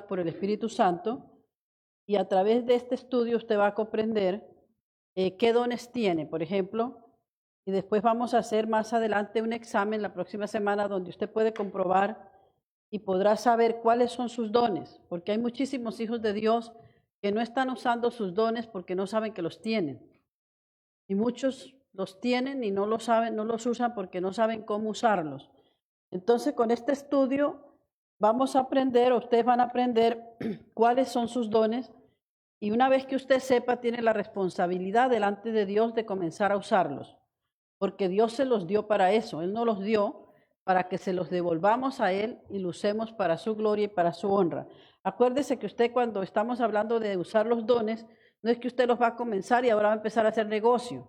por el Espíritu Santo, y a través de este estudio usted va a comprender qué dones tiene, por ejemplo, y después vamos a hacer más adelante un examen la próxima semana donde usted puede comprobar y podrá saber cuáles son sus dones, porque hay muchísimos hijos de Dios que no están usando sus dones porque no saben que los tienen. Y muchos los tienen y no los saben, no los usan porque no saben cómo usarlos. Entonces, con este estudio vamos a aprender, o ustedes van a aprender cuáles son sus dones, y una vez que usted sepa, tiene la responsabilidad delante de Dios de comenzar a usarlos, porque Dios se los dio para eso. Él no los dio para que se los devolvamos a Él y lo usemos para su gloria y para su honra. Acuérdese que usted, cuando estamos hablando de usar los dones, no es que usted los va a comenzar y ahora va a empezar a hacer negocio.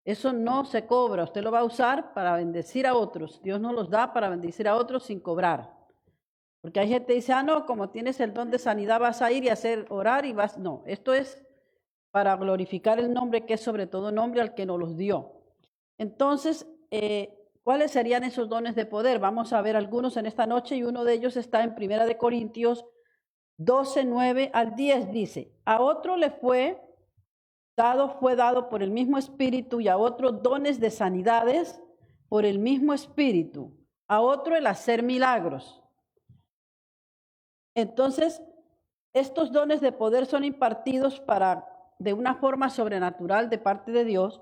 Eso no se cobra, usted lo va a usar para bendecir a otros. Dios no los da para bendecir a otros sin cobrar. Porque hay gente que dice, no, como tienes el don de sanidad vas a ir y hacer orar y vas. No, esto es para glorificar el nombre que es sobre todo nombre al que nos los dio. Entonces, ¿cuáles serían esos dones de poder? Vamos a ver algunos en esta noche, y uno de ellos está en 1 Corintios 12, 9 al 10, dice, a otro le fue dado por el mismo Espíritu, y a otro dones de sanidades por el mismo Espíritu, a otro el hacer milagros. Entonces, estos dones de poder son impartidos de una forma sobrenatural de parte de Dios,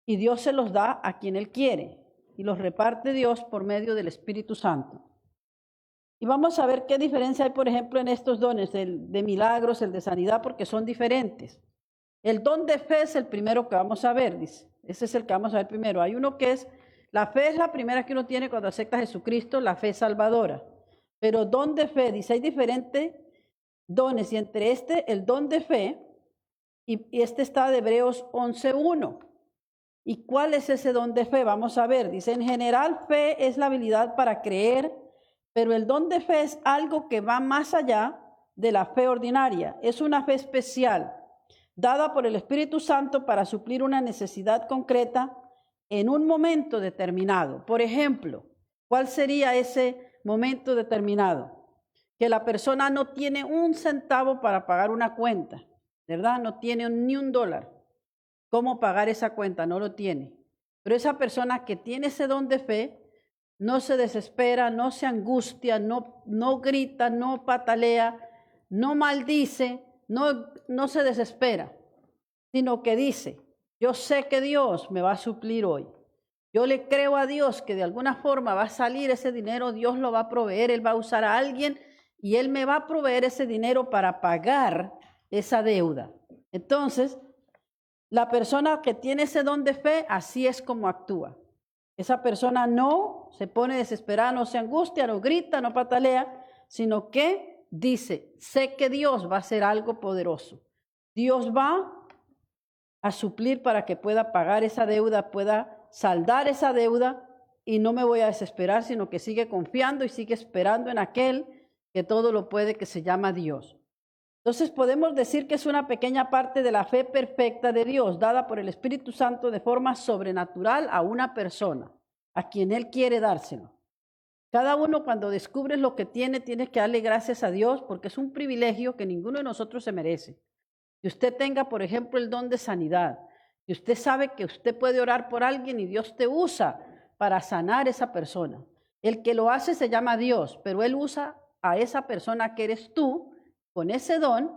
y Dios se los da a quien Él quiere, y los reparte Dios por medio del Espíritu Santo. Y vamos a ver qué diferencia hay, por ejemplo, en estos dones, el de milagros, el de sanidad, porque son diferentes. El don de fe es el primero que vamos a ver, dice. Ese es el que vamos a ver primero. Hay uno que la fe es la primera que uno tiene cuando acepta a Jesucristo, la fe salvadora. Pero don de fe, dice, hay diferentes dones, y entre el don de fe, y este está de Hebreos 11:1. ¿Y cuál es ese don de fe? Vamos a ver. Dice, en general, fe es la habilidad para creer, pero el don de fe es algo que va más allá de la fe ordinaria. Es una fe especial, dada por el Espíritu Santo para suplir una necesidad concreta en un momento determinado. Por ejemplo, ¿cuál sería ese momento determinado? Que la persona no tiene un centavo para pagar una cuenta, ¿verdad? No tiene ni $1. ¿Cómo pagar esa cuenta? No lo tiene. Pero esa persona que tiene ese don de fe no se desespera, no se angustia, no grita, no patalea, no maldice, no se desespera, sino que dice, yo sé que Dios me va a suplir hoy. Yo le creo a Dios que de alguna forma va a salir ese dinero, Dios lo va a proveer, Él va a usar a alguien y Él me va a proveer ese dinero para pagar esa deuda. Entonces, la persona que tiene ese don de fe, así es como actúa. Esa persona no se pone desesperada, no se angustia, no grita, no patalea, sino que dice, sé que Dios va a hacer algo poderoso. Dios va a suplir para que pueda pagar esa deuda, pueda saldar esa deuda, y no me voy a desesperar, sino que sigue confiando y sigue esperando en aquel que todo lo puede, que se llama Dios. Entonces podemos decir que es una pequeña parte de la fe perfecta de Dios, dada por el Espíritu Santo de forma sobrenatural a una persona, a quien Él quiere dárselo. Cada uno, cuando descubres lo que tiene, tienes que darle gracias a Dios, porque es un privilegio que ninguno de nosotros se merece. Que usted tenga, por ejemplo, el don de sanidad, que usted sabe que usted puede orar por alguien y Dios te usa para sanar a esa persona. El que lo hace se llama Dios, pero Él usa a esa persona que eres tú, con ese don,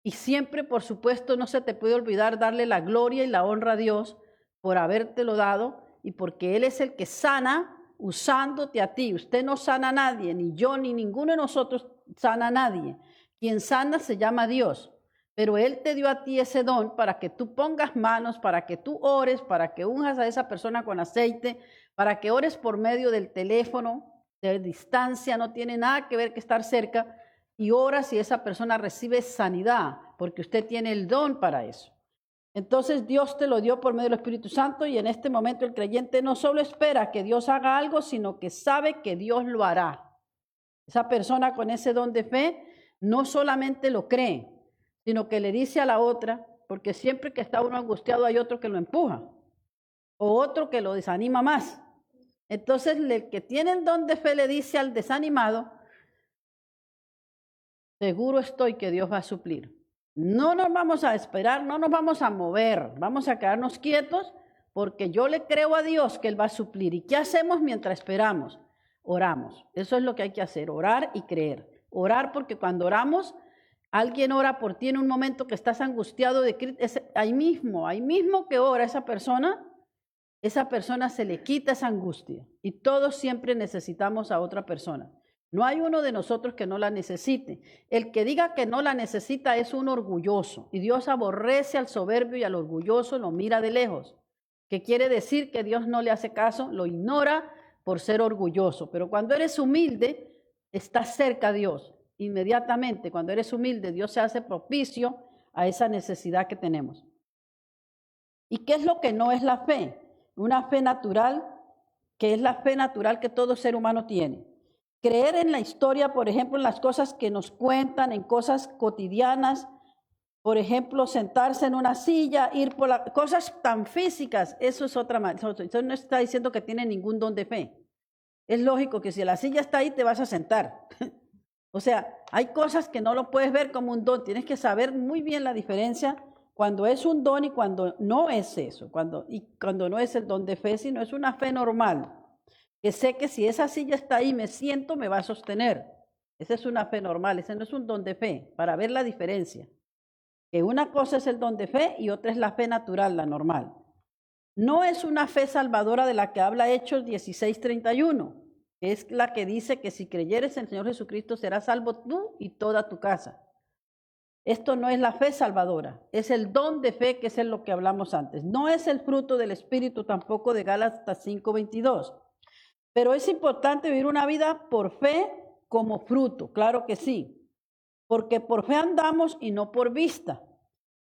y siempre, por supuesto, no se te puede olvidar darle la gloria y la honra a Dios por habértelo dado, y porque Él es el que sana usándote a ti. Usted no sana a nadie, ni yo, ni ninguno de nosotros sana a nadie. Quien sana se llama Dios, pero Él te dio a ti ese don para que tú pongas manos, para que tú ores, para que unjas a esa persona con aceite, para que ores por medio del teléfono, de distancia, no tiene nada que ver que estar cerca, y ora si esa persona recibe sanidad, porque usted tiene el don para eso. Entonces Dios te lo dio por medio del Espíritu Santo, y en este momento el creyente no solo espera que Dios haga algo, sino que sabe que Dios lo hará. Esa persona con ese don de fe no solamente lo cree, sino que le dice a la otra, porque siempre que está uno angustiado hay otro que lo empuja, o otro que lo desanima más. Entonces el que tiene el don de fe le dice al desanimado, seguro estoy que Dios va a suplir. No nos vamos a esperar, no nos vamos a mover, vamos a quedarnos quietos porque yo le creo a Dios que Él va a suplir. ¿Y qué hacemos mientras esperamos? Oramos. Eso es lo que hay que hacer, orar y creer. Orar porque cuando oramos, alguien ora por ti en un momento que estás angustiado, ahí mismo que ora esa persona se le quita esa angustia. Y todos siempre necesitamos a otra persona. No hay uno de nosotros que no la necesite. El que diga que no la necesita es un orgulloso. Y Dios aborrece al soberbio y al orgulloso, lo mira de lejos. ¿Qué quiere decir? Que Dios no le hace caso, lo ignora por ser orgulloso. Pero cuando eres humilde, estás cerca a Dios. Inmediatamente, cuando eres humilde, Dios se hace propicio a esa necesidad que tenemos. ¿Y qué es lo que no es la fe? Una fe natural, que es la fe natural que todo ser humano tiene. Creer en la historia, por ejemplo, en las cosas que nos cuentan, en cosas cotidianas, por ejemplo, sentarse en una silla, ir por las cosas tan físicas, eso es otra manera. Eso no está diciendo que tiene ningún don de fe. Es lógico que si la silla está ahí, te vas a sentar. O sea, hay cosas que no lo puedes ver como un don. Tienes que saber muy bien la diferencia cuando es un don y cuando no es eso. Cuando no es el don de fe, sino es una fe normal. Que sé que si esa silla está ahí, me siento, me va a sostener. Esa es una fe normal, ese no es un don de fe, para ver la diferencia. Que una cosa es el don de fe y otra es la fe natural, la normal. No es una fe salvadora de la que habla Hechos 16:31. Es la que dice que si creyeres en el Señor Jesucristo serás salvo tú y toda tu casa. Esto no es la fe salvadora, es el don de fe, que es lo que hablamos antes. No es el fruto del Espíritu tampoco de Gálatas 5:22. Pero es importante vivir una vida por fe como fruto, claro que sí. Porque por fe andamos y no por vista.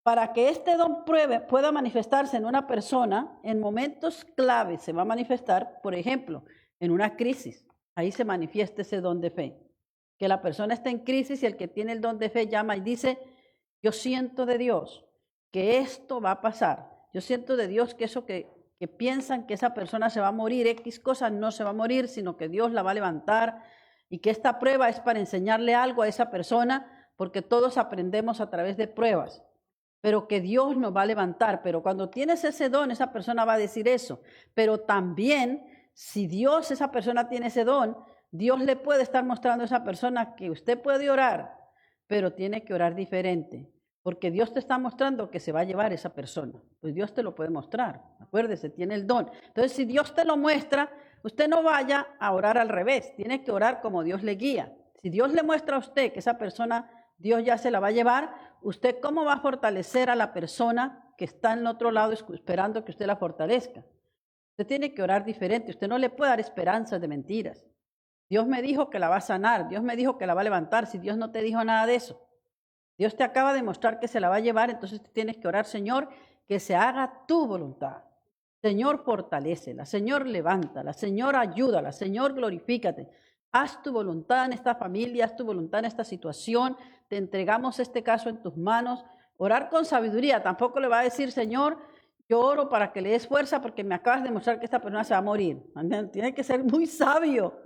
Para que este don pueda manifestarse en una persona, en momentos claves se va a manifestar, por ejemplo, en una crisis. Ahí se manifiesta ese don de fe. Que la persona está en crisis y el que tiene el don de fe llama y dice, yo siento de Dios que esto va a pasar. Yo siento de Dios que eso que piensan que esa persona se va a morir, X cosas no se va a morir, sino que Dios la va a levantar y que esta prueba es para enseñarle algo a esa persona, porque todos aprendemos a través de pruebas, pero que Dios nos va a levantar. Pero cuando tienes ese don, esa persona va a decir eso. Pero también, si esa persona tiene ese don, Dios le puede estar mostrando a esa persona que usted puede orar, pero tiene que orar diferente. Porque Dios te está mostrando que se va a llevar esa persona. Pues Dios te lo puede mostrar. Acuérdese, tiene el don. Entonces, si Dios te lo muestra, usted no vaya a orar al revés. Tiene que orar como Dios le guía. Si Dios le muestra a usted que esa persona, Dios ya se la va a llevar, ¿usted cómo va a fortalecer a la persona que está en el otro lado esperando que usted la fortalezca? Usted tiene que orar diferente. Usted no le puede dar esperanzas de mentiras. Dios me dijo que la va a sanar. Dios me dijo que la va a levantar. Si Dios no te dijo nada de eso. Dios te acaba de mostrar que se la va a llevar, entonces tienes que orar, Señor, que se haga tu voluntad. Señor, fortalécela. Señor, levántala. Señor, ayúdala. Señor, glorifícate. Haz tu voluntad en esta familia, haz tu voluntad en esta situación. Te entregamos este caso en tus manos. Orar con sabiduría. Tampoco le va a decir, Señor, yo oro para que le des fuerza porque me acabas de mostrar que esta persona se va a morir. Tiene que ser muy sabio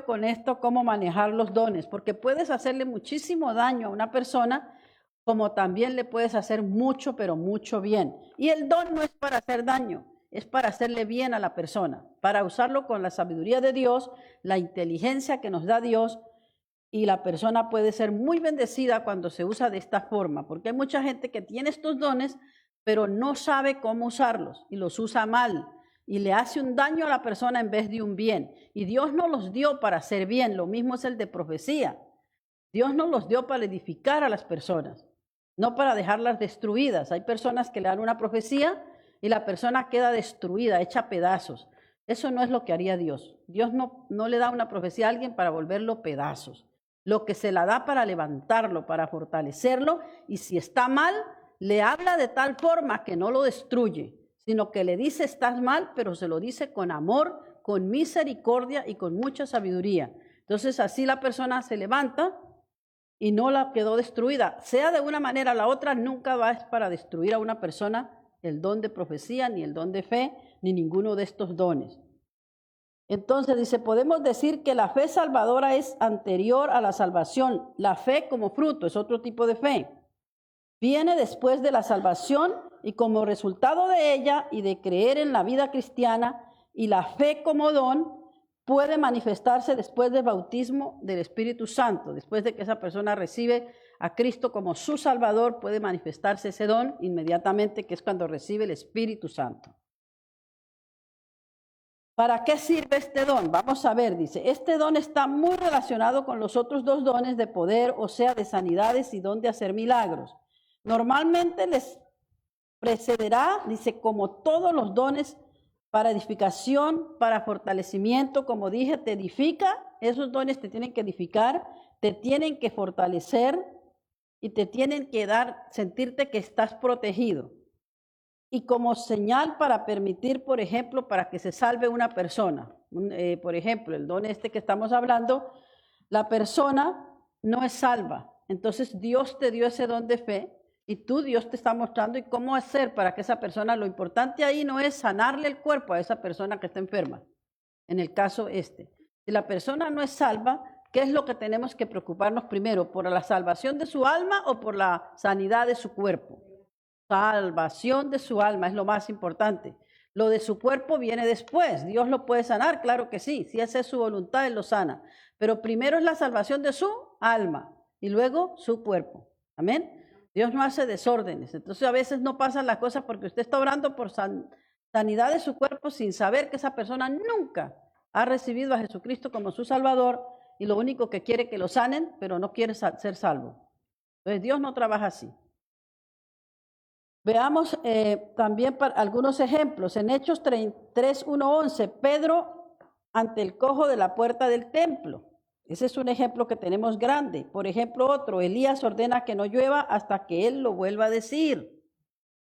con esto, cómo manejar los dones, porque puedes hacerle muchísimo daño a una persona, como también le puedes hacer mucho, pero mucho bien. Y el don no es para hacer daño, es para hacerle bien a la persona, para usarlo con la sabiduría de Dios, la inteligencia que nos da Dios, y la persona puede ser muy bendecida cuando se usa de esta forma, porque hay mucha gente que tiene estos dones, pero no sabe cómo usarlos y los usa mal. Y le hace un daño a la persona en vez de un bien. Y Dios no los dio para hacer bien. Lo mismo es el de profecía. Dios no los dio para edificar a las personas, no para dejarlas destruidas. Hay personas que le dan una profecía y la persona queda destruida, hecha pedazos. Eso no es lo que haría Dios. Dios no le da una profecía a alguien para volverlo pedazos. Lo que se la da para levantarlo, para fortalecerlo. Y si está mal, le habla de tal forma que no lo destruye, sino que le dice estás mal, pero se lo dice con amor, con misericordia y con mucha sabiduría. Entonces así la persona se levanta y no la quedó destruida. Sea de una manera o la otra, nunca va para destruir a una persona el don de profecía, ni el don de fe, ni ninguno de estos dones. Entonces dice, podemos decir que la fe salvadora es anterior a la salvación. La fe como fruto es otro tipo de fe. Viene después de la salvación y como resultado de ella y de creer en la vida cristiana, y la fe como don puede manifestarse después del bautismo del Espíritu Santo. Después de que esa persona recibe a Cristo como su Salvador, puede manifestarse ese don inmediatamente, que es cuando recibe el Espíritu Santo. ¿Para qué sirve este don? Vamos a ver, dice, este don está muy relacionado con los otros dos dones de poder, o sea, de sanidades y don de hacer milagros. Normalmente les precederá, dice, como todos los dones, para edificación, para fortalecimiento, como dije, te edifica, esos dones te tienen que edificar, te tienen que fortalecer y te tienen que dar, sentirte que estás protegido. Y como señal para permitir, por ejemplo, para que se salve una persona. Por ejemplo, el don este que estamos hablando, la persona no es salva. Entonces Dios te dio ese don de fe y Dios te está mostrando y cómo hacer para que esa persona, lo importante ahí no es sanarle el cuerpo a esa persona que está enferma. En el caso este, si la persona no es salva, ¿qué es lo que tenemos que preocuparnos primero? ¿Por la salvación de su alma o por la sanidad de su cuerpo? Salvación de su alma es lo más importante. Lo de su cuerpo viene después. Dios lo puede sanar, claro que sí. Si esa es su voluntad, Él lo sana. Pero primero es la salvación de su alma y luego su cuerpo. Amén. Dios no hace desórdenes. Entonces a veces no pasan las cosas porque usted está orando por sanidad de su cuerpo sin saber que esa persona nunca ha recibido a Jesucristo como su Salvador y lo único que quiere que lo sanen, pero no quiere ser salvo. Entonces Dios no trabaja así. Veamos también algunos ejemplos. En Hechos 3, 1, 11, Pedro ante el cojo de la puerta del templo. Ese es un ejemplo que tenemos grande. Por ejemplo, otro, Elías ordena que no llueva hasta que él lo vuelva a decir.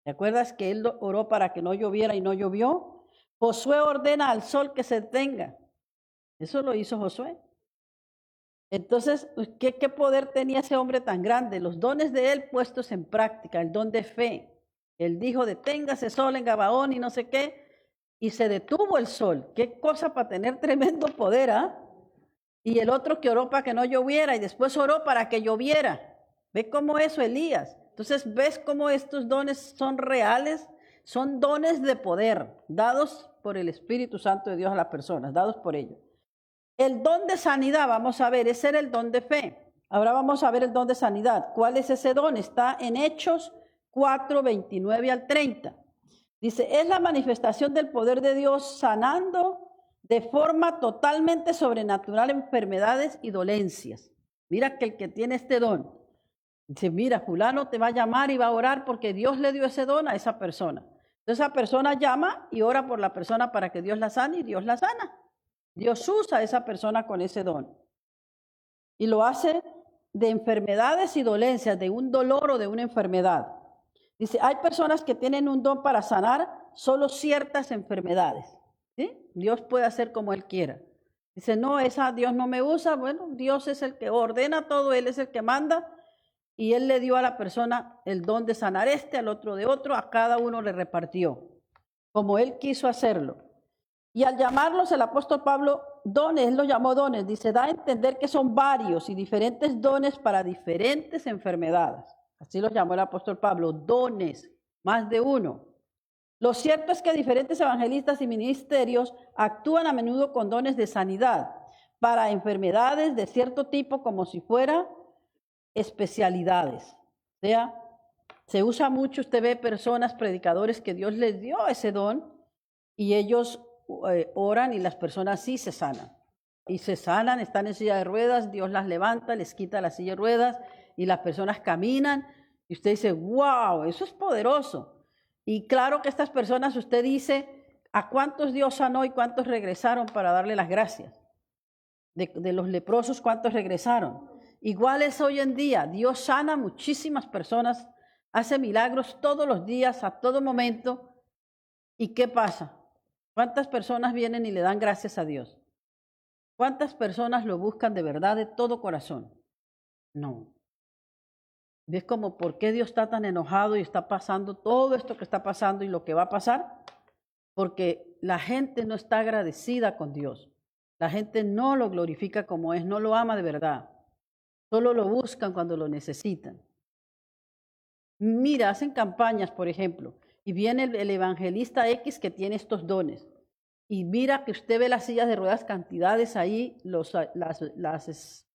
¿Te acuerdas que él oró para que no lloviera y no llovió? Josué ordena al sol que se detenga. Eso lo hizo Josué. Entonces, ¿qué poder tenía ese hombre tan grande? Los dones de él puestos en práctica, el don de fe. Él dijo, deténgase sol en Gabaón y no sé qué, y se detuvo el sol. Qué cosa para tener tremendo poder, ¿ah? Y el otro que oró para que no lloviera y después oró para que lloviera. ¿Ve cómo eso, Elías? Entonces, ¿ves cómo estos dones son reales? Son dones de poder, dados por el Espíritu Santo de Dios a las personas, dados por ellos. El don de sanidad, vamos a ver, ese era el don de fe. Ahora vamos a ver el don de sanidad. ¿Cuál es ese don? Está en Hechos 4, 29 al 30. Dice, es la manifestación del poder de Dios sanando de forma totalmente sobrenatural enfermedades y dolencias. Mira que el que tiene este don, dice, mira, fulano te va a llamar y va a orar porque Dios le dio ese don a esa persona. Entonces esa persona llama y ora por la persona para que Dios la sane y Dios la sana. Dios usa a esa persona con ese don. Y lo hace de enfermedades y dolencias, de un dolor o de una enfermedad. Dice, hay personas que tienen un don para sanar solo ciertas enfermedades. ¿Sí? Dios puede hacer como Él quiera. Dice, no, esa Dios no me usa. Bueno, Dios es el que ordena todo, Él es el que manda. Y Él le dio a la persona el don de sanar al otro de otro, a cada uno le repartió, como Él quiso hacerlo. Y al llamarlos el apóstol Pablo dones, él los llamó dones, dice, da a entender que son varios y diferentes dones para diferentes enfermedades. Así los llamó el apóstol Pablo, dones, más de uno. Lo cierto es que diferentes evangelistas y ministerios actúan a menudo con dones de sanidad para enfermedades de cierto tipo como si fueran especialidades. O sea, se usa mucho, usted ve personas, predicadores que Dios les dio ese don y ellos oran y las personas sí se sanan. Y se sanan, están en silla de ruedas, Dios las levanta, les quita la silla de ruedas y las personas caminan. Y usted dice, wow, eso es poderoso. Y claro que estas personas, usted dice, ¿a cuántos Dios sanó y cuántos regresaron para darle las gracias? De los leprosos, ¿cuántos regresaron? Igual es hoy en día, Dios sana a muchísimas personas, hace milagros todos los días, a todo momento. ¿Y qué pasa? ¿Cuántas personas vienen y le dan gracias a Dios? ¿Cuántas personas lo buscan de verdad, de todo corazón? No. ¿Ves como por qué Dios está tan enojado y está pasando todo esto que está pasando y lo que va a pasar? Porque la gente no está agradecida con Dios. La gente no lo glorifica como es, no lo ama de verdad. Solo lo buscan cuando lo necesitan. Mira, hacen campañas, por ejemplo, y viene el evangelista X que tiene estos dones. Y mira que usted ve las sillas de ruedas, cantidades ahí, las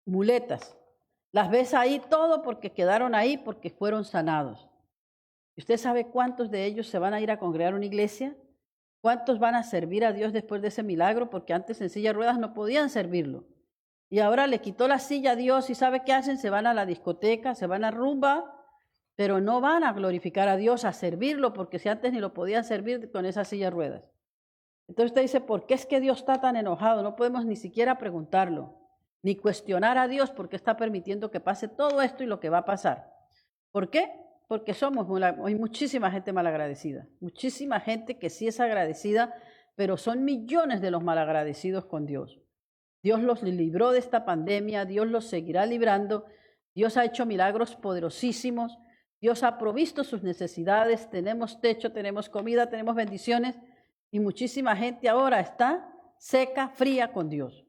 muletas. Las ves ahí todo porque quedaron ahí, porque fueron sanados. ¿Y usted sabe cuántos de ellos se van a ir a congregar una iglesia? ¿Cuántos van a servir a Dios después de ese milagro? Porque antes en silla de ruedas no podían servirlo. Y ahora le quitó la silla a Dios y ¿sabe qué hacen? Se van a la discoteca, se van a rumba, pero no van a glorificar a Dios, a servirlo, porque si antes ni lo podían servir con esa silla de ruedas. Entonces usted dice, ¿por qué es que Dios está tan enojado? No podemos ni siquiera preguntarlo, ni cuestionar a Dios porque está permitiendo que pase todo esto y lo que va a pasar. ¿Por qué? Porque hay muchísima gente malagradecida, muchísima gente que sí es agradecida, pero son millones de los malagradecidos con Dios. Dios los libró de esta pandemia, Dios los seguirá librando, Dios ha hecho milagros poderosísimos, Dios ha provisto sus necesidades, tenemos techo, tenemos comida, tenemos bendiciones y muchísima gente ahora está seca, fría con Dios.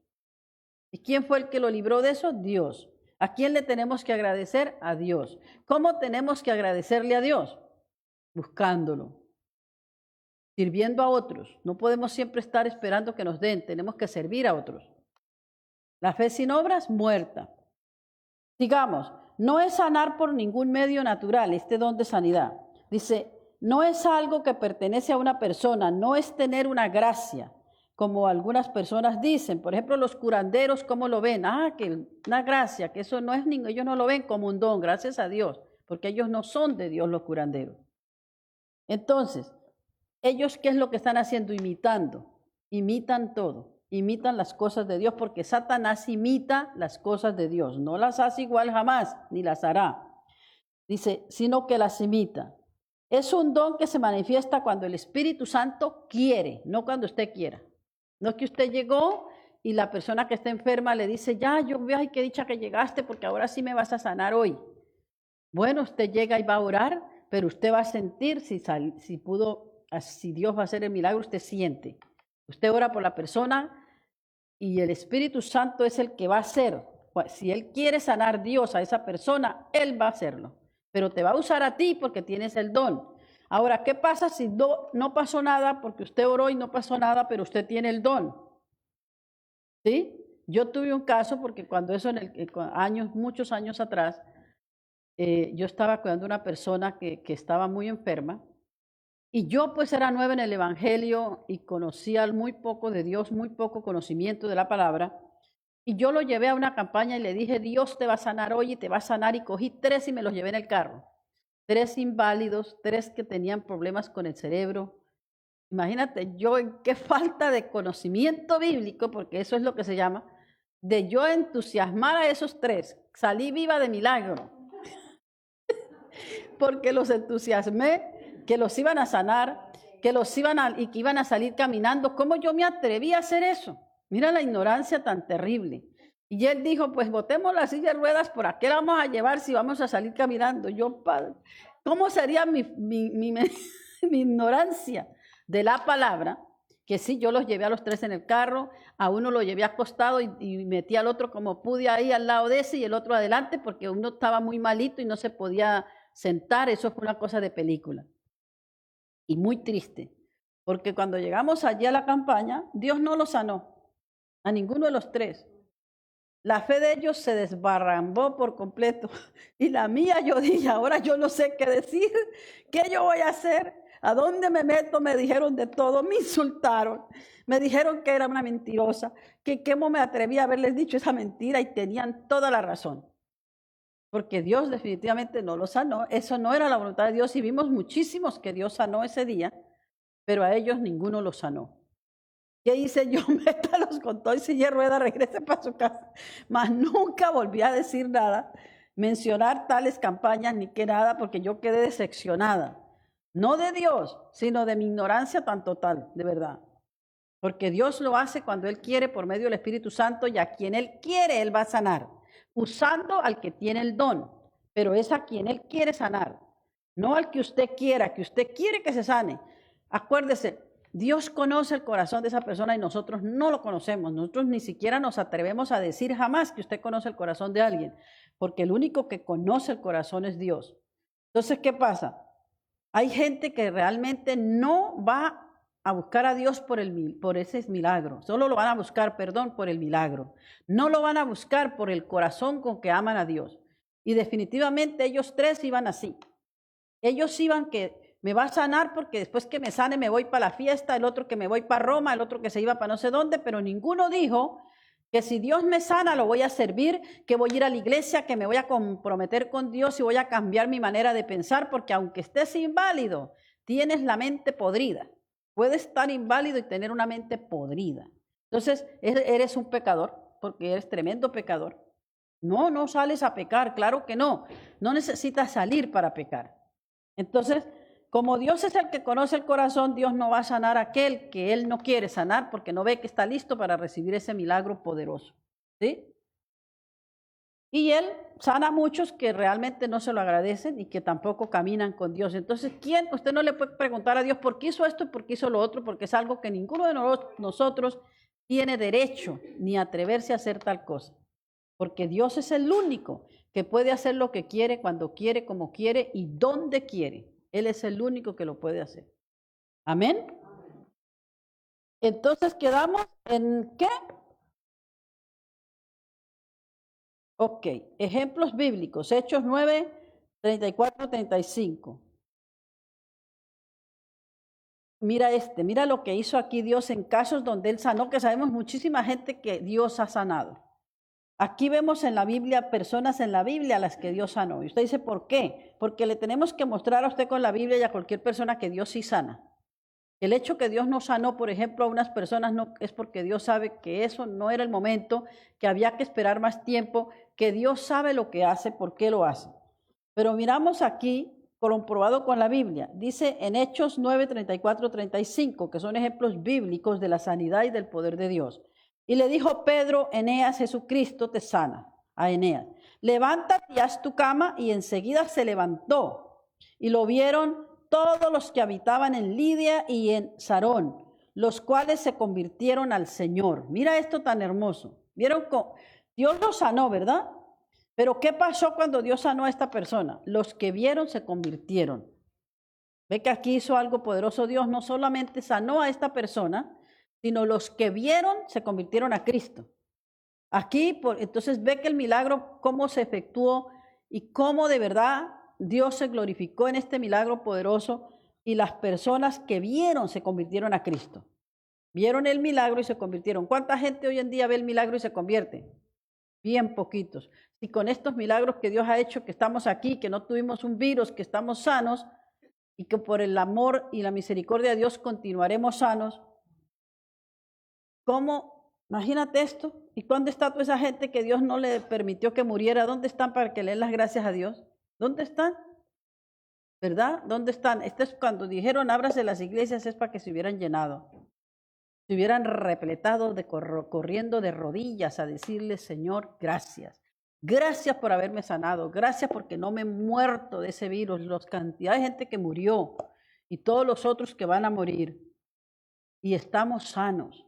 ¿Y quién fue el que lo libró de eso? Dios. ¿A quién le tenemos que agradecer? A Dios. ¿Cómo tenemos que agradecerle a Dios? Buscándolo, sirviendo a otros. No podemos siempre estar esperando que nos den, tenemos que servir a otros. La fe sin obras, muerta. Digamos, no es sanar por ningún medio natural, este don de sanidad. Dice, no es algo que pertenece a una persona, no es tener una gracia, como algunas personas dicen. Por ejemplo, los curanderos, ¿cómo lo ven? Que una gracia, que eso no es ellos no lo ven como un don, gracias a Dios, porque ellos no son de Dios los curanderos. Entonces, ellos, ¿qué es lo que están haciendo? Imitan todo. Imitan las cosas de Dios, porque Satanás imita las cosas de Dios. No las hace igual jamás, ni las hará. Dice, sino que las imita. Es un don que se manifiesta cuando el Espíritu Santo quiere, no cuando usted quiera. No es que usted llegó y la persona que está enferma le dice, ya, yo veo, ay, qué dicha que llegaste, porque ahora sí me vas a sanar hoy. Bueno, usted llega y va a orar, pero usted va a sentir si Dios va a hacer el milagro, usted siente. Usted ora por la persona y el Espíritu Santo es el que va a hacer. Si Él quiere sanar Dios a esa persona, Él va a hacerlo. Pero te va a usar a ti porque tienes el don. Ahora, ¿qué pasa si no pasó nada porque usted oró y no pasó nada, pero usted tiene el don? ¿Sí? Yo tuve un caso porque cuando eso muchos años atrás, yo estaba cuidando a una persona que estaba muy enferma. Y yo pues era nueva en el Evangelio y conocía muy poco de Dios, muy poco conocimiento de la palabra. Y yo lo llevé a una campaña y le dije, Dios te va a sanar hoy y te va a sanar. Y cogí 3 y me los llevé en el carro. 3 inválidos, 3 que tenían problemas con el cerebro. Imagínate yo en qué falta de conocimiento bíblico, porque eso es lo que se llama, de yo entusiasmar a esos 3. Salí viva de milagro. Porque los entusiasmé, que los iban a sanar, que iban a salir caminando. ¿Cómo yo me atreví a hacer eso? Mira la ignorancia tan terrible. Y él dijo, pues botemos la silla de ruedas, ¿por qué la vamos a llevar si vamos a salir caminando? Yo, padre, ¿cómo sería mi ignorancia de la palabra? Que sí, yo los llevé a los 3 en el carro, a uno lo llevé acostado y metí al otro como pude ahí al lado de ese y el otro adelante, porque uno estaba muy malito y no se podía sentar. Eso fue una cosa de película. Y muy triste, porque cuando llegamos allí a la campaña, Dios no los sanó, a ninguno de los 3. La fe de ellos se desbarrambó por completo. Y la mía, yo dije, ahora yo no sé qué decir, qué yo voy a hacer, a dónde me meto. Me dijeron de todo, me insultaron, me dijeron que era una mentirosa, que cómo me atreví a haberles dicho esa mentira, y tenían toda la razón. Porque Dios definitivamente no lo sanó. Eso no era la voluntad de Dios y vimos muchísimos que Dios sanó ese día, pero a ellos ninguno los sanó. ¿Qué hice yo? Métalos con todo y silla de ruedas, regrese para su casa. Mas nunca volví a decir nada, mencionar tales campañas ni que nada, porque yo quedé decepcionada. No de Dios, sino de mi ignorancia tan total, de verdad. Porque Dios lo hace cuando Él quiere por medio del Espíritu Santo, y a quien Él quiere, Él va a sanar. Usando al que tiene el don, pero es a quien Él quiere sanar, no al que usted quiera, que usted quiere que se sane. Acuérdese, Dios conoce el corazón de esa persona y nosotros no lo conocemos. Nosotros ni siquiera nos atrevemos a decir jamás que usted conoce el corazón de alguien, porque el único que conoce el corazón es Dios. Entonces, ¿qué pasa? Hay gente que realmente no va a buscar a Dios por ese milagro. Solo lo van a buscar, por el milagro. No lo van a buscar por el corazón con que aman a Dios. Y definitivamente ellos tres iban así. Ellos iban que me va a sanar porque después que me sane me voy para la fiesta, el otro que me voy para Roma, el otro que se iba para no sé dónde, pero ninguno dijo que si Dios me sana lo voy a servir, que voy a ir a la iglesia, que me voy a comprometer con Dios y voy a cambiar mi manera de pensar, porque aunque estés inválido, tienes la mente podrida. Puedes estar inválido y tener una mente podrida. Entonces, eres un pecador, porque eres tremendo pecador. No, no sales a pecar, claro que no. No necesitas salir para pecar. Entonces, como Dios es el que conoce el corazón, Dios no va a sanar a aquel que Él no quiere sanar porque no ve que está listo para recibir ese milagro poderoso. ¿Sí? Y Él sana a muchos que realmente no se lo agradecen y que tampoco caminan con Dios. Entonces, usted no le puede preguntar a Dios por qué hizo esto y por qué hizo lo otro, porque es algo que ninguno de nosotros tiene derecho ni atreverse a hacer tal cosa. Porque Dios es el único que puede hacer lo que quiere, cuando quiere, como quiere y donde quiere. Él es el único que lo puede hacer. Amén. Entonces quedamos en ¿qué? Ok, ejemplos bíblicos. Hechos 9, 34, 35. Mira lo que hizo aquí Dios en casos donde Él sanó, que sabemos muchísima gente que Dios ha sanado. Aquí vemos en la Biblia, personas en la Biblia a las que Dios sanó. Y usted dice, ¿por qué? Porque le tenemos que mostrar a usted con la Biblia y a cualquier persona que Dios sí sana. El hecho que Dios no sanó, por ejemplo, a unas personas no es porque Dios sabe que eso no era el momento, que había que esperar más tiempo, que Dios sabe lo que hace, por qué lo hace. Pero miramos aquí, comprobado con la Biblia, dice en Hechos 9, 34, 35, que son ejemplos bíblicos de la sanidad y del poder de Dios. Y le dijo Pedro, Eneas, Jesucristo te sana, a Eneas. Levántate y haz tu cama, y enseguida se levantó. Y lo vieron todos los que habitaban en Lidia y en Sarón, los cuales se convirtieron al Señor. Mira esto tan hermoso. ¿Vieron cómo? Dios lo sanó, ¿verdad? Pero ¿qué pasó cuando Dios sanó a esta persona? Los que vieron se convirtieron. Ve que aquí hizo algo poderoso Dios. No solamente sanó a esta persona, sino los que vieron se convirtieron a Cristo. Aquí, entonces ve que el milagro, cómo se efectuó y cómo de verdad Dios se glorificó en este milagro poderoso y las personas que vieron se convirtieron a Cristo. Vieron el milagro y se convirtieron. ¿Cuánta gente hoy en día ve el milagro y se convierte? Bien poquitos. Y con estos milagros que Dios ha hecho, que estamos aquí, que no tuvimos un virus, que estamos sanos y que por el amor y la misericordia de Dios continuaremos sanos, ¿cómo? Imagínate esto. ¿Y cuándo está toda esa gente que Dios no le permitió que muriera? ¿Dónde están para que le den las gracias a Dios? ¿Dónde están? ¿Verdad? ¿Dónde están? Esto es cuando dijeron ábrase las iglesias, es para que se hubieran llenado. Se hubieran repletado corriendo de rodillas a decirle, Señor, gracias. Gracias por haberme sanado. Gracias porque no me he muerto de ese virus. La cantidad de gente que murió y todos los otros que van a morir. Y estamos sanos.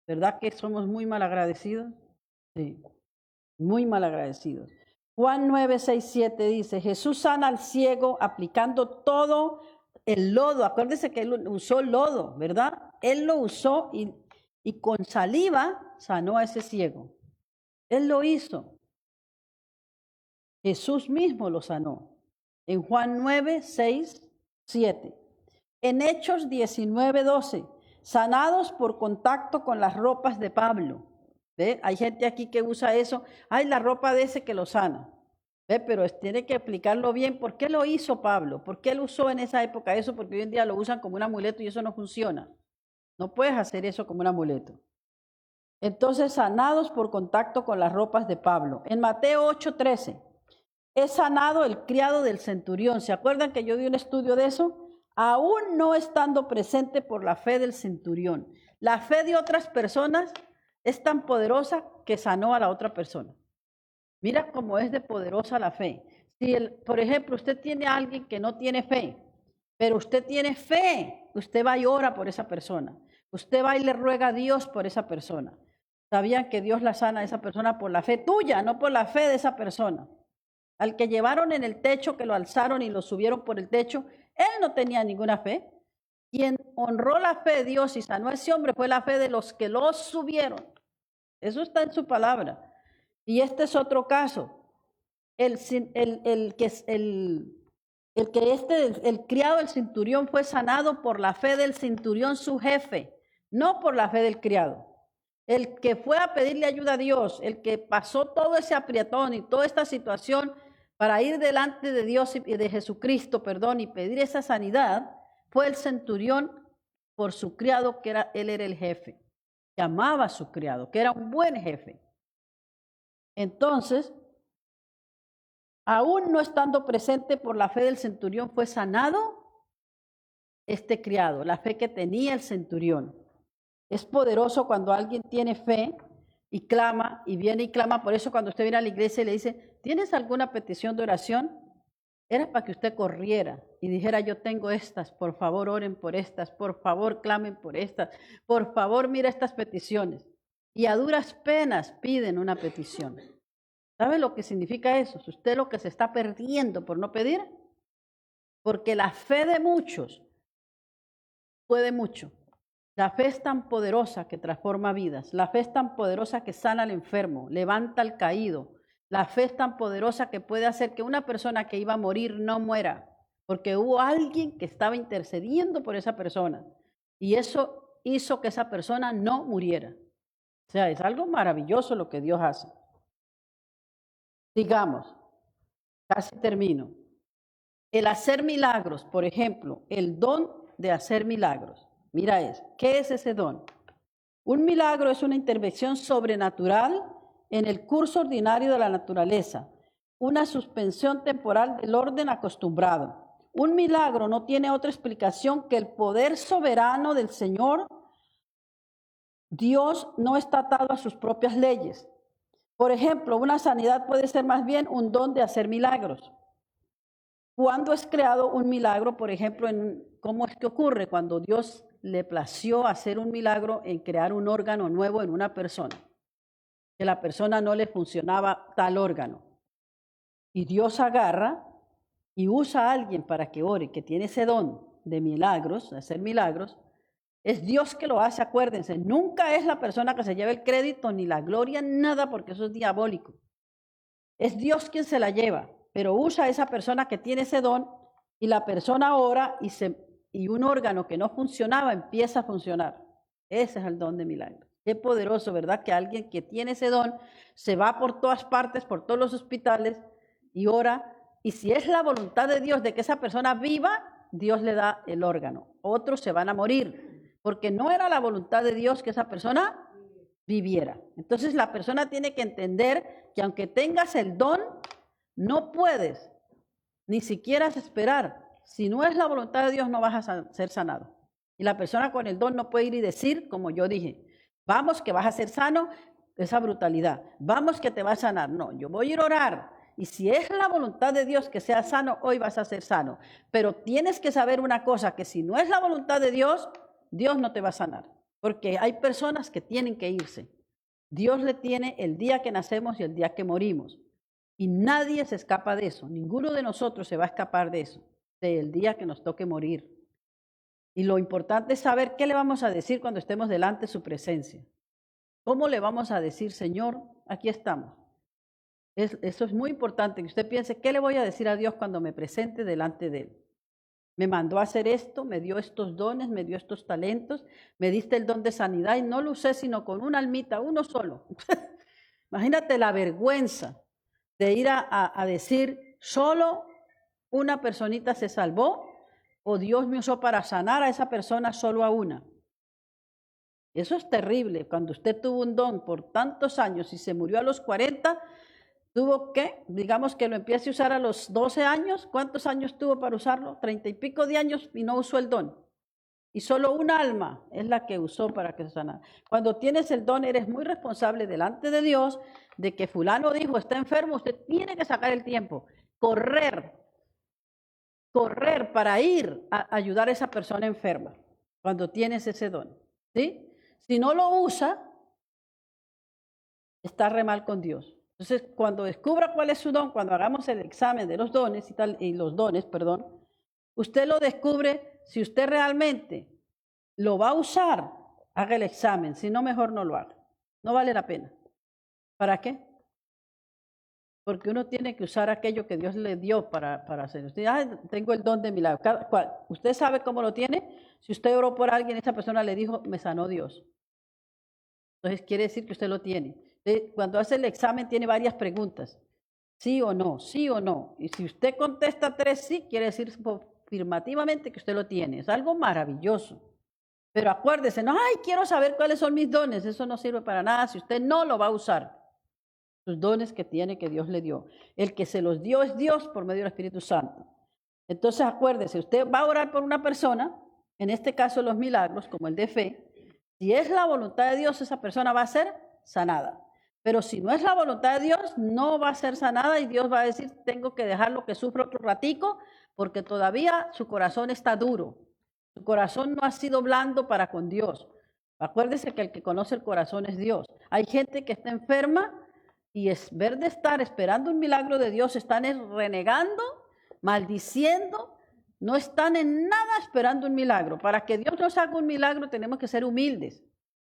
¿Verdad que somos muy mal agradecidos? Sí, muy mal agradecidos. Juan 9, 6, 7 dice, Jesús sana al ciego aplicando todo el lodo. Acuérdense que él usó lodo, ¿verdad? Él lo usó y con saliva sanó a ese ciego. Él lo hizo. Jesús mismo lo sanó. En Juan 9, 6, 7. En Hechos 19, 12. Sanados por contacto con las ropas de Pablo. ¿Ve? Hay gente aquí que usa eso. Ay, la ropa de ese que lo sana. ¿Ve? Pero tiene que explicarlo bien. ¿Por qué lo hizo Pablo? ¿Por qué él usó en esa época eso? Porque hoy en día lo usan como un amuleto y eso no funciona. No puedes hacer eso como un amuleto. Entonces, sanados por contacto con las ropas de Pablo. En Mateo 8, 13. Es sanado el criado del centurión. ¿Se acuerdan que yo di un estudio de eso? Aún no estando presente por la fe del centurión. La fe de otras personas es tan poderosa que sanó a la otra persona. Mira cómo es de poderosa la fe. Si por ejemplo, usted tiene a alguien que no tiene fe, pero usted tiene fe usted va y ora por esa persona. Usted va y le ruega a Dios por esa persona. ¿Sabían que Dios la sana a esa persona por la fe tuya, no por la fe de esa persona? Al que llevaron en el techo, que lo alzaron y lo subieron por el techo, él no tenía ninguna fe. Quien honró la fe de Dios y sanó a ese hombre fue la fe de los que lo subieron. Eso está en su palabra. Y este es otro caso. El criado del centurión fue sanado por la fe del centurión, su jefe, no por la fe del criado. El que fue a pedirle ayuda a Dios, el que pasó todo ese aprietón y toda esta situación para ir delante de Dios y de Jesucristo, y pedir esa sanidad, fue el centurión por su criado, él era el jefe, que amaba a su criado, que era un buen jefe. Entonces, aún no estando presente por la fe del centurión, fue sanado este criado, la fe que tenía el centurión. Es poderoso cuando alguien tiene fe y clama, y viene y clama. Por eso cuando usted viene a la iglesia y le dice, ¿tienes alguna petición de oración? Era para que usted corriera y dijera, yo tengo estas, por favor oren por estas, por favor clamen por estas, por favor mira estas peticiones. Y a duras penas piden una petición. ¿Sabe lo que significa eso? Usted lo que se está perdiendo por no pedir, porque la fe de muchos puede mucho. La fe es tan poderosa que transforma vidas. La fe es tan poderosa que sana al enfermo, levanta al caído. La fe es tan poderosa que puede hacer que una persona que iba a morir no muera, porque hubo alguien que estaba intercediendo por esa persona. Y eso hizo que esa persona no muriera. O sea, es algo maravilloso lo que Dios hace. Digamos, casi termino. El hacer milagros, por ejemplo, el don de hacer milagros. Mira eso. ¿Qué es ese don? Un milagro es una intervención sobrenatural en el curso ordinario de la naturaleza, una suspensión temporal del orden acostumbrado. Un milagro no tiene otra explicación que el poder soberano del Señor. Dios no está atado a sus propias leyes. Por ejemplo, una sanidad puede ser más bien un don de hacer milagros. ¿Cuándo es creado un milagro? Por ejemplo, ¿cómo es que ocurre? Cuando Dios le plació hacer un milagro en crear un órgano nuevo en una persona, que la persona no le funcionaba tal órgano. Y Dios agarra y usa a alguien para que ore, que tiene ese don de milagros, de hacer milagros. Es Dios que lo hace, acuérdense. Nunca es la persona que se lleva el crédito ni la gloria, nada, porque eso es diabólico. Es Dios quien se la lleva, pero usa a esa persona que tiene ese don y la persona ora y un órgano que no funcionaba empieza a funcionar. Ese es el don de milagro. Qué poderoso, ¿verdad? Que alguien que tiene ese don se va por todas partes, por todos los hospitales y ora. Y si es la voluntad de Dios de que esa persona viva, Dios le da el órgano. Otros se van a morir, porque no era la voluntad de Dios que esa persona viviera. Entonces la persona tiene que entender que aunque tengas el don, no puedes ni siquiera esperar. Si no es la voluntad de Dios, no vas a ser sanado. Y la persona con el don no puede ir y decir, como yo dije, vamos que vas a ser sano, esa brutalidad. Vamos que te vas a sanar. No, yo voy a ir a orar. Y si es la voluntad de Dios que sea sano, hoy vas a ser sano. Pero tienes que saber una cosa, que si no es la voluntad de Dios, Dios no te va a sanar. Porque hay personas que tienen que irse. Dios le tiene el día que nacemos y el día que morimos. Y nadie se escapa de eso. Ninguno de nosotros se va a escapar de eso, del día que nos toque morir. Y lo importante es saber qué le vamos a decir cuando estemos delante de su presencia. ¿Cómo le vamos a decir, Señor, aquí estamos? Eso es muy importante, que usted piense, ¿qué le voy a decir a Dios cuando me presente delante de Él? Me mandó a hacer esto, me dio estos dones, me dio estos talentos, me diste el don de sanidad y no lo usé sino con una almita, uno solo. Imagínate la vergüenza de ir a decir, solo una personita se salvó o Dios me usó para sanar a esa persona solo a una. Eso es terrible. Cuando usted tuvo un don por tantos años y se murió a los 40, tuvo que, digamos que lo empiece a usar a los 12 años. ¿Cuántos años tuvo para usarlo? 30 y pico de años y no usó el don. Y solo una alma es la que usó para que se sanara. Cuando tienes el don, eres muy responsable delante de Dios de que fulano dijo, está enfermo, usted tiene que sacar el tiempo, correr para ir a ayudar a esa persona enferma. cuando tienes ese don, ¿sí? Si no lo usa, está re mal con Dios. Entonces, cuando descubra cuál es su don, cuando hagamos el examen de los dones perdón, usted lo descubre. Si usted realmente lo va a usar, haga el examen. Si no, mejor no lo haga. No vale la pena. ¿Para qué? Porque uno tiene que usar aquello que Dios le dio para hacer. Usted, tengo el don de milagro. ¿Usted sabe cómo lo tiene? Si usted oró por alguien, esa persona le dijo, me sanó Dios. Entonces quiere decir que usted lo tiene. Cuando hace el examen tiene varias preguntas. Sí o no, sí o no. Y si usted contesta 3 sí, quiere decir afirmativamente que usted lo tiene. Es algo maravilloso. Pero acuérdese, no, quiero saber cuáles son mis dones. Eso no sirve para nada si usted no lo va a usar. Sus dones que tiene, que Dios le dio. El que se los dio es Dios por medio del Espíritu Santo. Entonces acuérdese, usted va a orar por una persona, en este caso los milagros, como el de fe. Si es la voluntad de Dios, esa persona va a ser sanada. Pero si no es la voluntad de Dios, no va a ser sanada y Dios va a decir, tengo que dejarlo que sufra otro ratico, porque todavía su corazón está duro. Su corazón no ha sido blando para con Dios. Acuérdese que el que conoce el corazón es Dios. Hay gente que está enferma y en vez de estar esperando un milagro de Dios, están renegando, maldiciendo, no están en nada esperando un milagro. Para que Dios nos haga un milagro tenemos que ser humildes,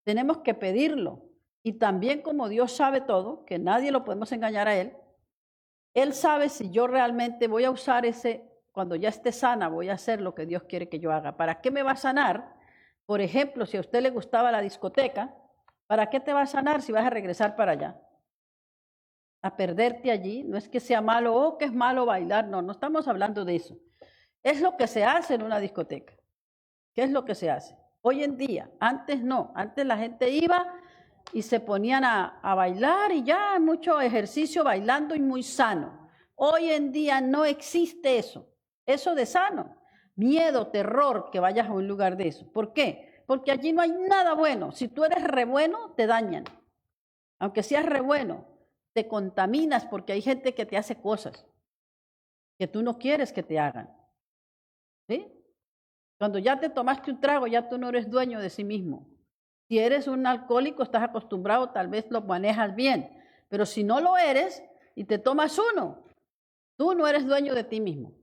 tenemos que pedirlo. Y también como Dios sabe todo, que nadie lo podemos engañar a Él, Él sabe si yo realmente voy a usar cuando ya esté sana, voy a hacer lo que Dios quiere que yo haga. ¿Para qué me va a sanar? Por ejemplo, si a usted le gustaba la discoteca, ¿para qué te va a sanar si vas a regresar para allá? A perderte allí. No es que sea malo, que es malo bailar, no estamos hablando de eso. Es lo que se hace en una discoteca. ¿Qué es lo que se hace? Hoy en día, antes no, antes la gente iba y se ponían a bailar y ya mucho ejercicio bailando y muy sano. Hoy en día no existe eso de sano. Miedo, terror que vayas a un lugar de eso. ¿Por qué? Porque allí no hay nada bueno. Si tú eres re bueno, te dañan. Aunque seas re bueno, te contaminas porque hay gente que te hace cosas que tú no quieres que te hagan. ¿Sí? Cuando ya te tomaste un trago, ya tú no eres dueño de sí mismo. Si eres un alcohólico, estás acostumbrado, tal vez lo manejas bien. Pero si no lo eres y te tomas uno, tú no eres dueño de ti mismo.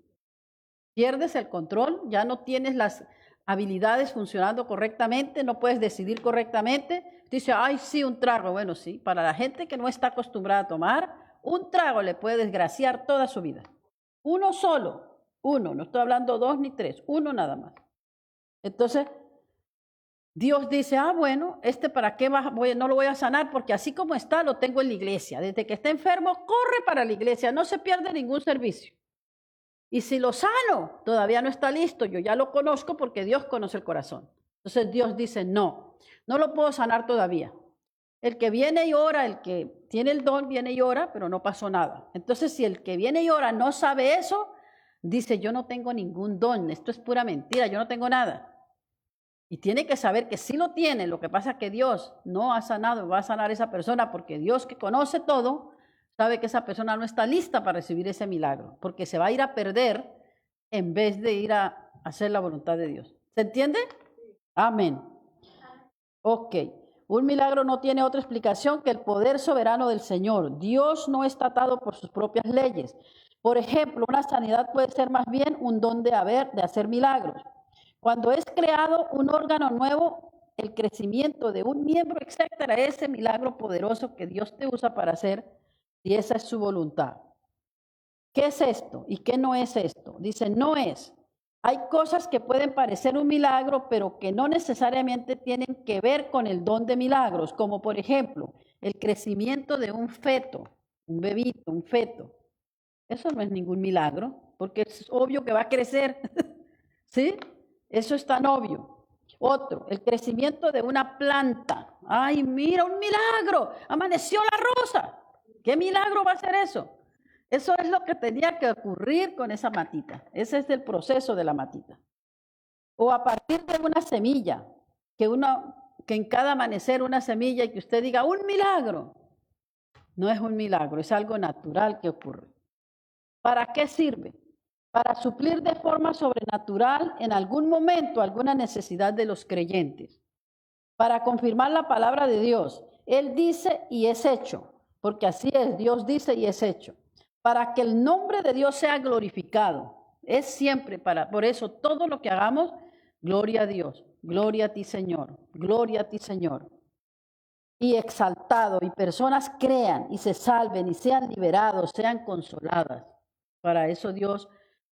Pierdes el control, ya no tienes las habilidades funcionando correctamente, no puedes decidir correctamente. Dice, sí, un trago. Bueno, sí, para la gente que no está acostumbrada a tomar, un trago le puede desgraciar toda su vida. Uno solo, no estoy hablando 2 ni 3, uno nada más. Entonces, Dios dice, bueno, ¿para qué no lo voy a sanar? Porque así como está, lo tengo en la iglesia. Desde que está enfermo, corre para la iglesia, no se pierde ningún servicio. Y si lo sano, todavía no está listo, yo ya lo conozco porque Dios conoce el corazón. Entonces Dios dice, no lo puedo sanar todavía. El que viene y ora, el que tiene el don, viene y ora, pero no pasó nada. Entonces, si el que viene y ora no sabe eso, dice, yo no tengo ningún don, esto es pura mentira, yo no tengo nada. Y tiene que saber que sí lo tiene, lo que pasa es que Dios no ha sanado, va a sanar a esa persona porque Dios, que conoce todo, sabe que esa persona no está lista para recibir ese milagro, porque se va a ir a perder en vez de ir a hacer la voluntad de Dios. ¿Se entiende? Amén. Ok. Un milagro no tiene otra explicación que el poder soberano del Señor. Dios no está atado por sus propias leyes. Por ejemplo, una sanidad puede ser más bien un don de hacer milagros. Cuando es creado un órgano nuevo, el crecimiento de un miembro, etcétera, ese milagro poderoso que Dios te usa para hacer, y esa es su voluntad. ¿Qué es esto y qué no es esto? Dice, no es. Hay cosas que pueden parecer un milagro, pero que no necesariamente tienen que ver con el don de milagros, como por ejemplo, el crecimiento de un feto, un bebito, un feto. Eso no es ningún milagro, porque es obvio que va a crecer. ¿Sí? Eso es tan obvio. Otro, el crecimiento de una planta. ¡Ay, mira, un milagro! Amaneció la rosa. ¿Qué milagro va a ser eso? Eso es lo que tenía que ocurrir con esa matita. Ese es el proceso de la matita. O a partir de una semilla, que en cada amanecer una semilla y que usted diga, ¡un milagro! No es un milagro, es algo natural que ocurre. ¿Para qué sirve? para suplir de forma sobrenatural en algún momento alguna necesidad de los creyentes, para confirmar la palabra de Dios. Él dice y es hecho, porque así es, Dios dice y es hecho, para que el nombre de Dios sea glorificado. Es siempre por eso todo lo que hagamos, gloria a Dios, gloria a ti Señor, gloria a ti Señor. Y exaltado, y personas crean y se salven y sean liberados, sean consoladas. Para eso Dios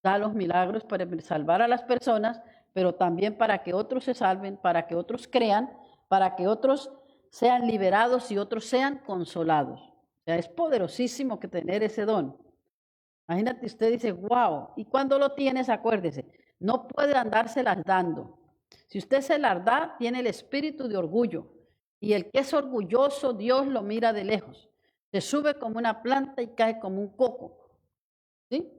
da los milagros, para salvar a las personas, pero también para que otros se salven, para que otros crean, para que otros sean liberados y otros sean consolados. O sea, es poderosísimo que tener ese don. Imagínate, usted dice, wow, y cuando lo tienes, acuérdese, no puede andárselas dando. Si usted se las da, tiene el espíritu de orgullo. Y el que es orgulloso, Dios lo mira de lejos. Se sube como una planta y cae como un coco. ¿Sí?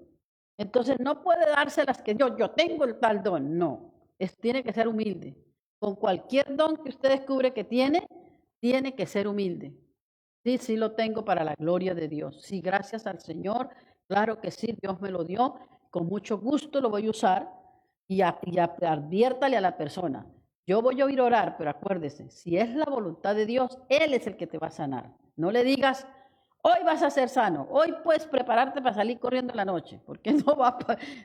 Entonces no puede dárselas que yo tengo el tal don. No, tiene que ser humilde. Con cualquier don que usted descubre que tiene que ser humilde. Sí, sí lo tengo para la gloria de Dios. Sí, gracias al Señor. Claro que sí, Dios me lo dio. Con mucho gusto lo voy a usar y adviértale a la persona. Yo voy a oír orar, pero acuérdese, si es la voluntad de Dios, Él es el que te va a sanar. No le digas, hoy vas a ser sano, hoy puedes prepararte para salir corriendo en la noche, porque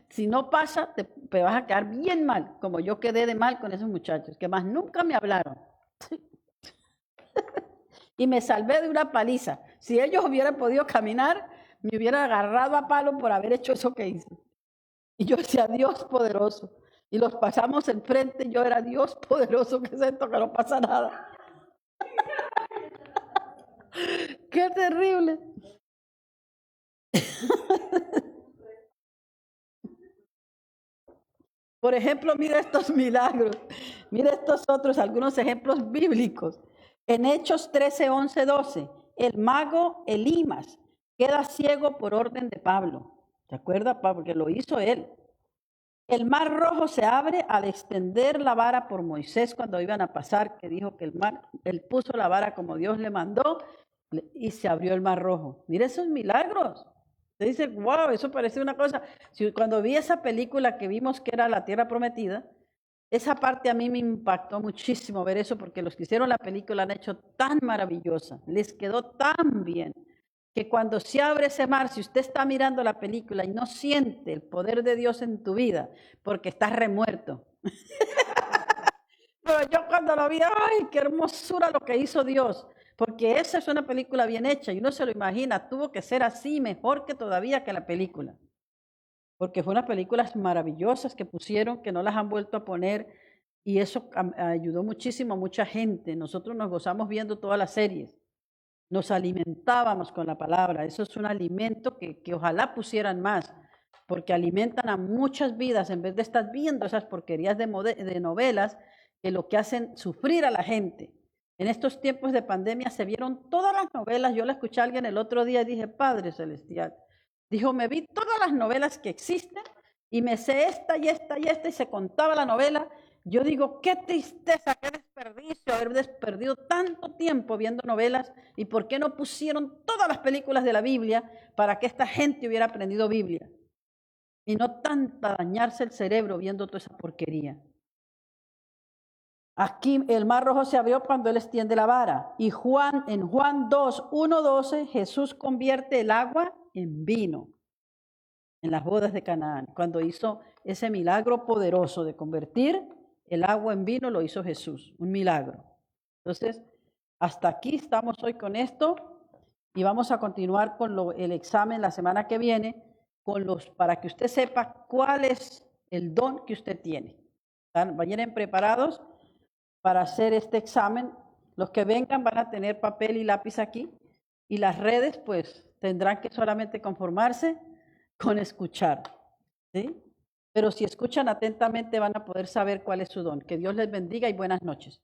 si no pasa, te vas a quedar bien mal, como yo quedé de mal con esos muchachos, que más nunca me hablaron. Y me salvé de una paliza. Si ellos hubieran podido caminar, me hubieran agarrado a palo por haber hecho eso que hice. Y yo decía, Dios poderoso. Y los pasamos enfrente, yo era Dios poderoso, ¿qué es esto? Que no pasa nada. ¡Qué terrible! Por ejemplo, mira estos milagros, mira estos otros, algunos ejemplos bíblicos. En Hechos 13, 11, 12, el mago Elimas queda ciego por orden de Pablo. ¿Se acuerda, Pablo? Porque lo hizo él. El mar rojo se abre al extender la vara por Moisés cuando iban a pasar, que dijo que él puso la vara como Dios le mandó y se abrió el mar rojo. Mira esos milagros. Usted dice, wow, eso parece una cosa. Cuando vi esa película que vimos que era La Tierra Prometida, esa parte a mí me impactó muchísimo ver eso porque los que hicieron la película la han hecho tan maravillosa, les quedó tan bien, que cuando se abre ese mar, si usted está mirando la película y no siente el poder de Dios en tu vida, porque estás remuerto. Pero yo cuando lo vi, ¡ay, qué hermosura lo que hizo Dios! Porque esa es una película bien hecha y uno se lo imagina, tuvo que ser así, mejor que todavía que la película. Porque fue unas películas maravillosas que pusieron, que no las han vuelto a poner, y eso ayudó muchísimo a mucha gente. Nosotros nos gozamos viendo todas las series. Nos alimentábamos con la palabra. Eso es un alimento que ojalá pusieran más, porque alimentan a muchas vidas en vez de estar viendo esas porquerías de novelas que lo que hacen sufrir a la gente. En estos tiempos de pandemia se vieron todas las novelas. Yo la escuché a alguien el otro día y dije, Padre Celestial. Dijo, me vi todas las novelas que existen y me sé esta y esta y esta y se contaba la novela. Yo digo, qué tristeza, qué desperdicio haber desperdido tanto tiempo viendo novelas y por qué no pusieron todas las películas de la Biblia para que esta gente hubiera aprendido Biblia y no tanta dañarse el cerebro viendo toda esa porquería. Aquí el mar rojo se abrió cuando él extiende la vara y en Juan 2, 1, 12 Jesús convierte el agua en vino en las bodas de Canaán. Cuando hizo ese milagro poderoso de convertir el agua en vino, lo hizo Jesús, un milagro. Entonces, hasta aquí estamos hoy con esto y vamos a continuar con el examen la semana que viene para que usted sepa cuál es el don que usted tiene. Vayan preparados para hacer este examen. Los que vengan van a tener papel y lápiz aquí y las redes pues tendrán que solamente conformarse con escuchar, ¿sí? Pero si escuchan atentamente van a poder saber cuál es su don. Que Dios les bendiga y buenas noches.